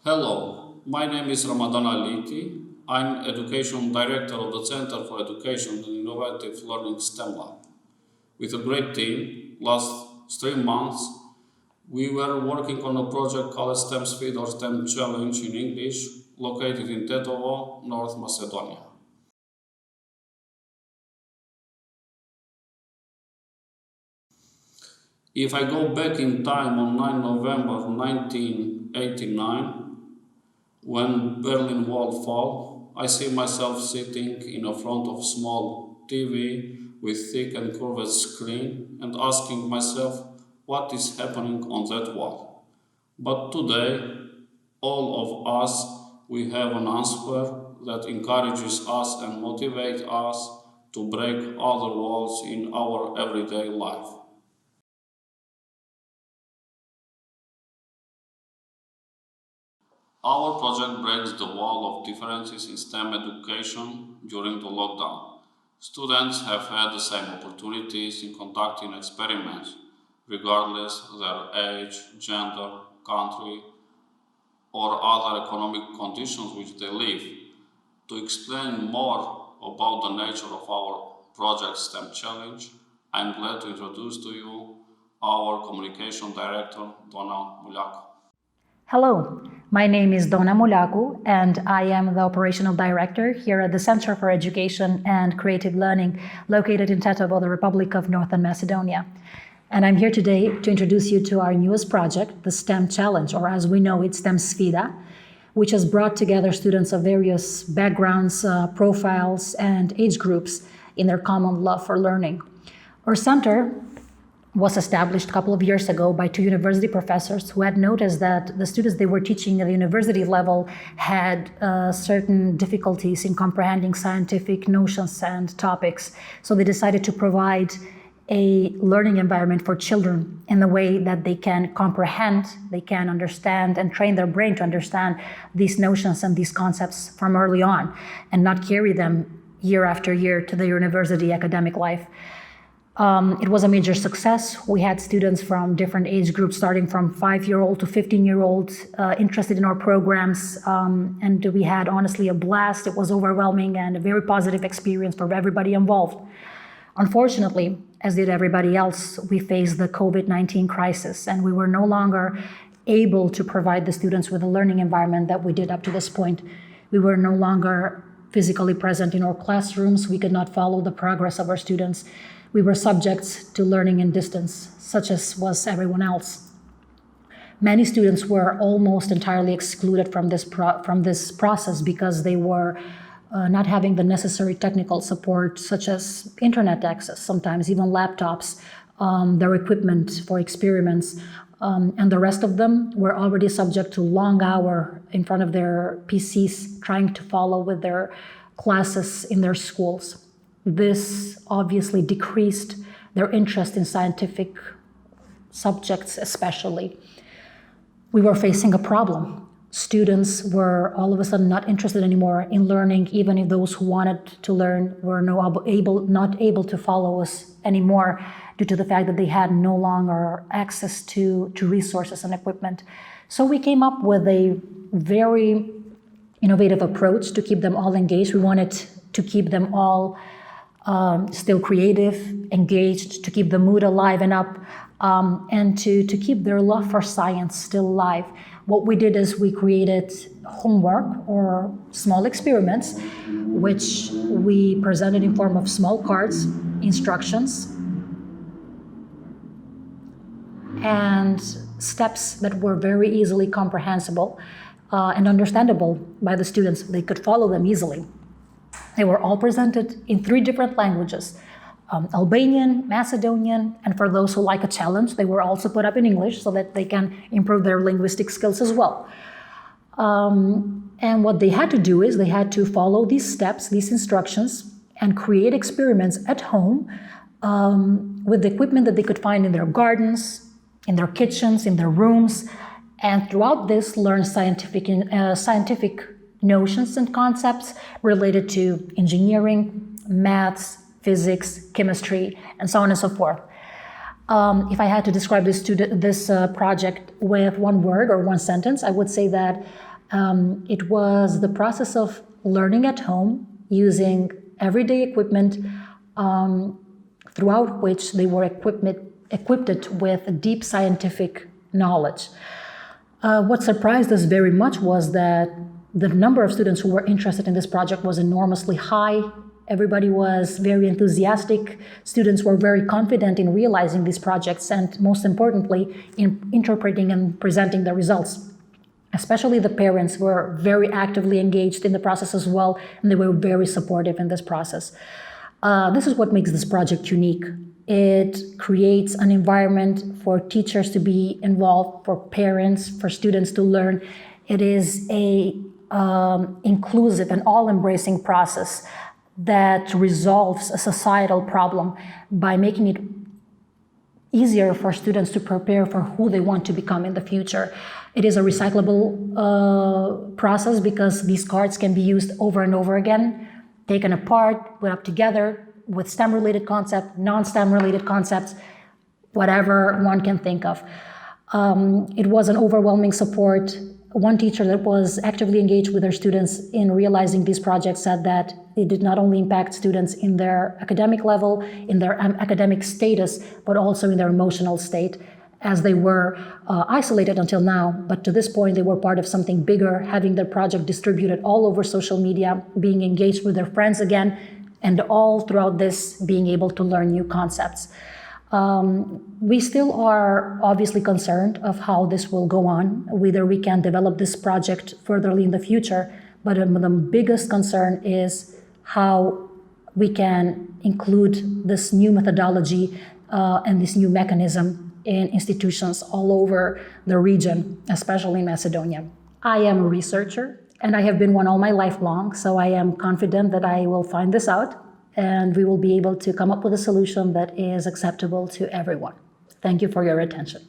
Hello, my name is Ramadan Aliti. I'm Education Director of the Center for Education and Innovative Learning STEM Lab. With a great team, last 3 months, we were working on a project called STEM Speed or STEM Challenge in English, located in Tetovo, North Macedonia. If I go back in time on 9 November 1989, when Berlin Wall fell, I see myself sitting in a front of small TV with thick and curved screen and asking myself what is happening on that wall. But today, all of us, we have an answer that encourages us and motivates us to break other walls in our everyday life. Our project breaks the wall of differences in STEM education during the lockdown. Students have had the same opportunities in conducting experiments, regardless their age, gender, country, or other economic conditions which they live. To explain more about the nature of our project STEM Challenge, I'm glad to introduce to you our Communication Director, Donna Muliac. Hello, my name is Donna Mulaku, and I am the Operational Director here at the Center for Education and Creative Learning located in Tetovo, the Republic of Northern Macedonia. And I'm here today to introduce you to our newest project, the STEM Challenge, or as we know it, STEM Sfida, which has brought together students of various backgrounds, profiles, and age groups in their common love for learning. Our center was established a couple of years ago by two university professors who had noticed that the students they were teaching at the university level had certain difficulties in comprehending scientific notions and topics. So they decided to provide a learning environment for children in the way that they can comprehend, they can understand, and train their brain to understand these notions and these concepts from early on and not carry them year after year to the university academic life. It was a major success. We had students from different age groups, starting from 5-year-old to 15-year-old, interested in our programs, and we had honestly a blast. It was overwhelming and a very positive experience for everybody involved. Unfortunately, as did everybody else, we faced the COVID-19 crisis, and we were no longer able to provide the students with a learning environment that we did up to this point. We were no longer physically present in our classrooms. We could not follow the progress of our students. We were subject to learning in distance, such as was everyone else. Many students were almost entirely excluded from this process because they were not having the necessary technical support, such as internet access, sometimes even laptops, their equipment for experiments, and the rest of them were already subject to long hours in front of their PCs, trying to follow with their classes in their schools. This obviously decreased their interest in scientific subjects especially. We were facing a problem. Students were all of a sudden not interested anymore in learning, even if those who wanted to learn were not able to follow us anymore due to the fact that they had no longer access to resources and equipment. So we came up with a very innovative approach to keep them all engaged. We wanted to keep them all still creative, engaged, to keep the mood alive and up, and to keep their love for science still alive. What we did is we created homework or small experiments, which we presented in form of small cards, instructions, and steps that were very easily comprehensible and understandable by the students. They could follow them easily. They were all presented in 3 different languages, Albanian, Macedonian, and for those who like a challenge, they were also put up in English so that they can improve their linguistic skills as well. And what they had to do is they had to follow these steps, these instructions, and create experiments at home with the equipment that they could find in their gardens, in their kitchens, in their rooms, and throughout this learn scientific notions and concepts related to engineering, maths, physics, chemistry, and so on and so forth. If I had to describe this project with one word or one sentence, I would say that It was the process of learning at home using everyday equipment, throughout which they were equipped with deep scientific knowledge. What surprised us very much was that the number of students who were interested in this project was enormously high. Everybody was very enthusiastic. Students were very confident in realizing these projects and, most importantly, in interpreting and presenting the results. Especially the parents were very actively engaged in the process as well, and they were very supportive in this process. This is what makes this project unique. It creates an environment for teachers to be involved, for parents, for students to learn. It is a inclusive and all-embracing process that resolves a societal problem by making it easier for students to prepare for who they want to become in the future. It is a recyclable process because these cards can be used over and over again, taken apart, put up together with STEM-related concepts, non-STEM-related concepts, whatever one can think of. It was an overwhelming support. One teacher that was actively engaged with her students in realizing these projects said that it did not only impact students in their academic level, in their academic status, but also in their emotional state, as they were isolated until now. But to this point, they were part of something bigger, having their project distributed all over social media, being engaged with their friends again, and all throughout this being able to learn new concepts. We still are obviously concerned of how this will go on, whether we can develop this project furtherly in the future, but the biggest concern is how we can include this new methodology and this new mechanism in institutions all over the region, especially in Macedonia. I am a researcher, and I have been one all my life long, so I am confident that I will find this out and we will be able to come up with a solution that is acceptable to everyone. Thank you for your attention.